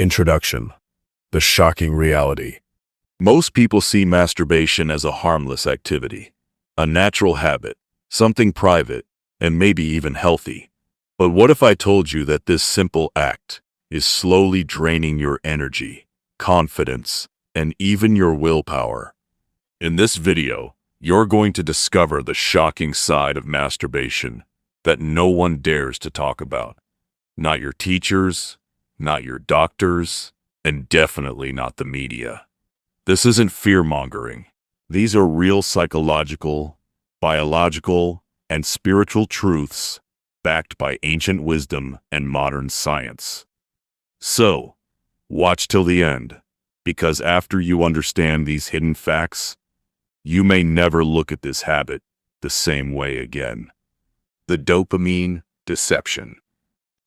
Introduction. The shocking reality. Most people see masturbation as a harmless activity, a natural habit, something private, and maybe even healthy. But what if I told you that this simple act is slowly draining your energy, confidence, and even your willpower? In this video, you're going to discover the shocking side of masturbation that no one dares to talk about. Not your teachers, not your doctors, and definitely not the media. This isn't fear-mongering. These are real psychological, biological, and spiritual truths backed by ancient wisdom and modern science. So, watch till the end, because after you understand these hidden facts, you may never look at this habit the same way again. The dopamine deception.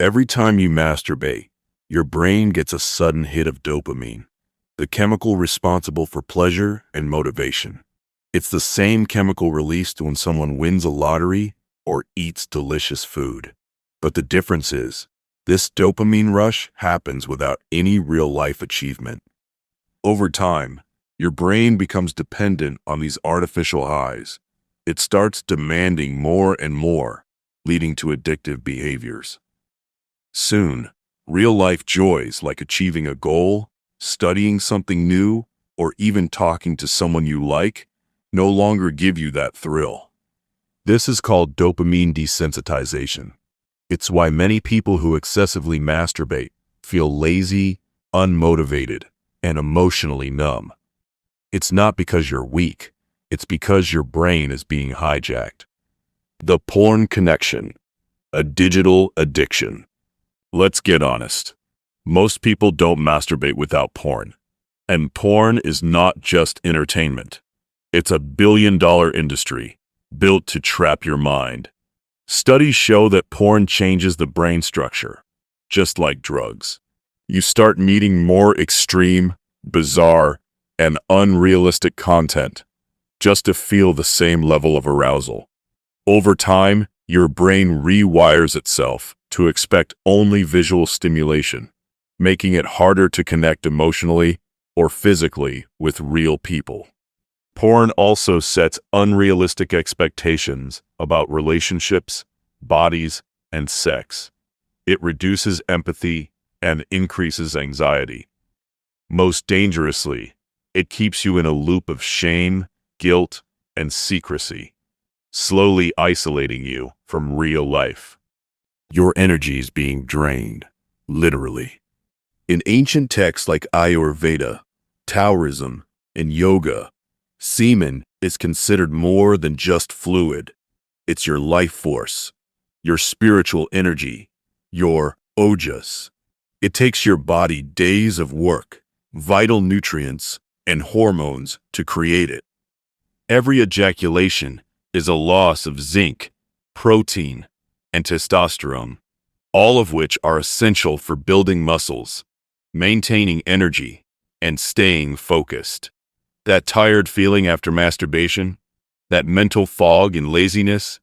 Every time you masturbate, your brain gets a sudden hit of dopamine, the chemical responsible for pleasure and motivation. It's the same chemical released when someone wins a lottery or eats delicious food. But the difference is, this dopamine rush happens without any real-life achievement. Over time, your brain becomes dependent on these artificial highs. It starts demanding more and more, leading to addictive behaviors. Soon, real-life joys like achieving a goal, studying something new, or even talking to someone you like no longer give you that thrill. This is called dopamine desensitization. It's why many people who excessively masturbate feel lazy, unmotivated, and emotionally numb. It's not because you're weak, it's because your brain is being hijacked. The porn connection, a digital addiction. Let's get honest. Most people don't masturbate without porn. And porn is not just entertainment. It's a billion-dollar industry built to trap your mind. Studies show that porn changes the brain structure, just like drugs. You start needing more extreme, bizarre, and unrealistic content just to feel the same level of arousal. Over time, your brain rewires itself to expect only visual stimulation, making it harder to connect emotionally or physically with real people. Porn also sets unrealistic expectations about relationships, bodies, and sex. It reduces empathy and increases anxiety. Most dangerously, it keeps you in a loop of shame, guilt, and secrecy, slowly isolating you from real life. Your energy is being drained, literally. In ancient texts like Ayurveda, Taoism, and yoga, semen is considered more than just fluid. It's your life force, your spiritual energy, your ojas. It takes your body days of work, vital nutrients, and hormones to create it. Every ejaculation is a loss of zinc, protein, and testosterone, all of which are essential for building muscles, maintaining energy, and staying focused. That tired feeling after masturbation, that mental fog and laziness,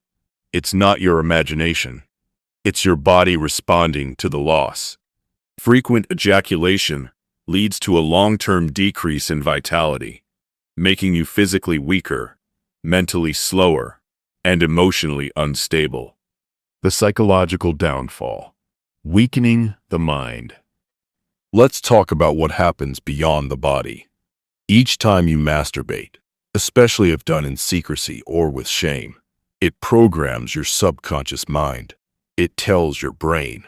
it's not your imagination. It's your body responding to the loss. Frequent ejaculation leads to a long-term decrease in vitality, making you physically weaker, mentally slower, and emotionally unstable. The psychological downfall. Weakening the mind. Let's talk about what happens beyond the body. Each time you masturbate, especially if done in secrecy or with shame, it programs your subconscious mind. It tells your brain,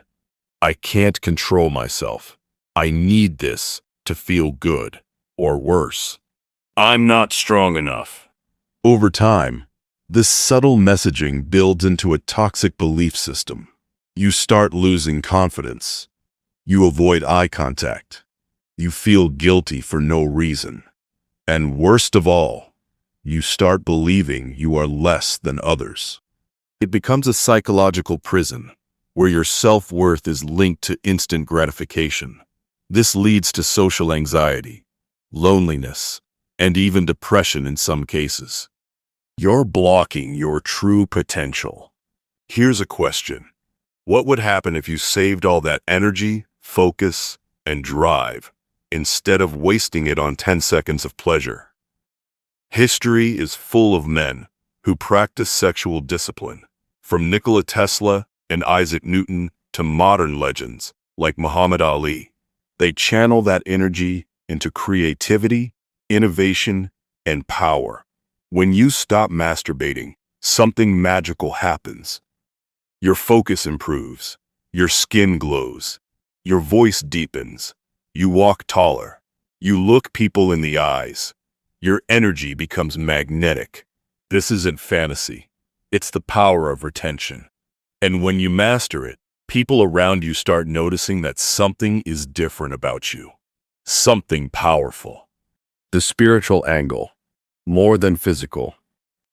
I can't control myself. I need this to feel good, or worse. I'm not strong enough. Over time, this subtle messaging builds into a toxic belief system. You start losing confidence. You avoid eye contact. You feel guilty for no reason. And worst of all, you start believing you are less than others. It becomes a psychological prison where your self-worth is linked to instant gratification. This leads to social anxiety, loneliness, and even depression in some cases. You're blocking your true potential. Here's a question. What would happen if you saved all that energy, focus, and drive, instead of wasting it on 10 seconds of pleasure. History is full of men who practice sexual discipline, from Nikola Tesla and Isaac Newton to modern legends like Muhammad Ali. They channel that energy into creativity, innovation, and power. When you stop masturbating, something magical happens. Your focus improves, your skin glows, your voice deepens, you walk taller, you look people in the eyes, your energy becomes magnetic. This isn't fantasy, it's the power of retention. And when you master it, people around you start noticing that something is different about you. Something powerful. The spiritual angle. More than physical.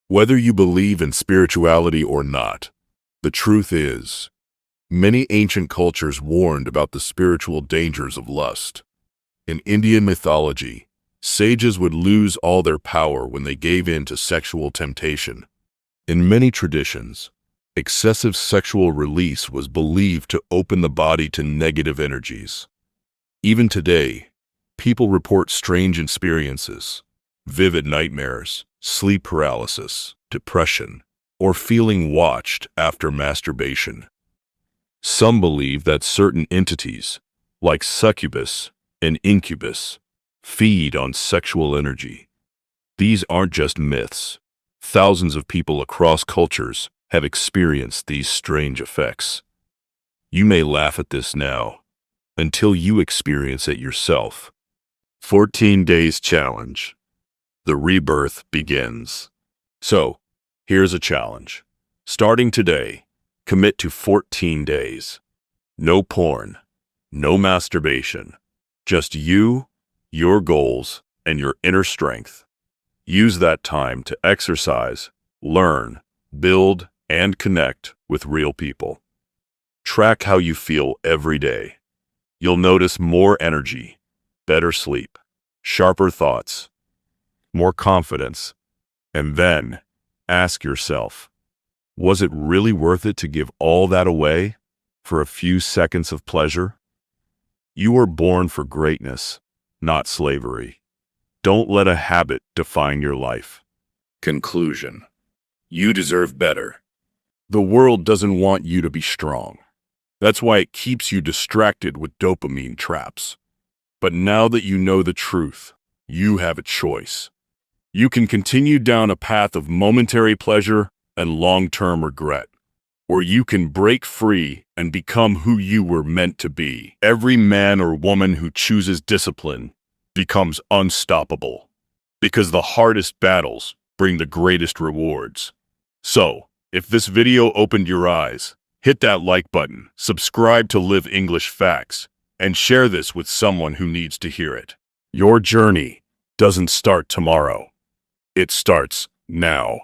Whether you believe in spirituality or not, the truth is, many ancient cultures warned about the spiritual dangers of lust. In Indian mythology, sages would lose all their power when they gave in to sexual temptation. In many traditions, excessive sexual release was believed to open the body to negative energies. Even today, people report strange experiences, vivid nightmares, sleep paralysis, depression, or feeling watched after masturbation. Some believe that certain entities, like succubus and incubus, feed on sexual energy. These aren't just myths. Thousands of people across cultures have experienced these strange effects. You may laugh at this now, until you experience it yourself. 14 Days Challenge. The rebirth begins. So, here's a challenge. Starting today, commit to 14 days. No porn, no masturbation, just you, your goals, and your inner strength. Use that time to exercise, learn, build, and connect with real people. Track how you feel every day. You'll notice more energy, better sleep, sharper thoughts, more confidence. And then, ask yourself, was it really worth it to give all that away for a few seconds of pleasure? You were born for greatness, not slavery. Don't let a habit define your life. Conclusion. You deserve better. The world doesn't want you to be strong. That's why it keeps you distracted with dopamine traps. But now that you know the truth, you have a choice. You can continue down a path of momentary pleasure and long-term regret, or you can break free and become who you were meant to be. Every man or woman who chooses discipline becomes unstoppable, because the hardest battles bring the greatest rewards. So, if this video opened your eyes, hit that like button, subscribe to Live English Facts, and share this with someone who needs to hear it. Your journey doesn't start tomorrow. It starts now.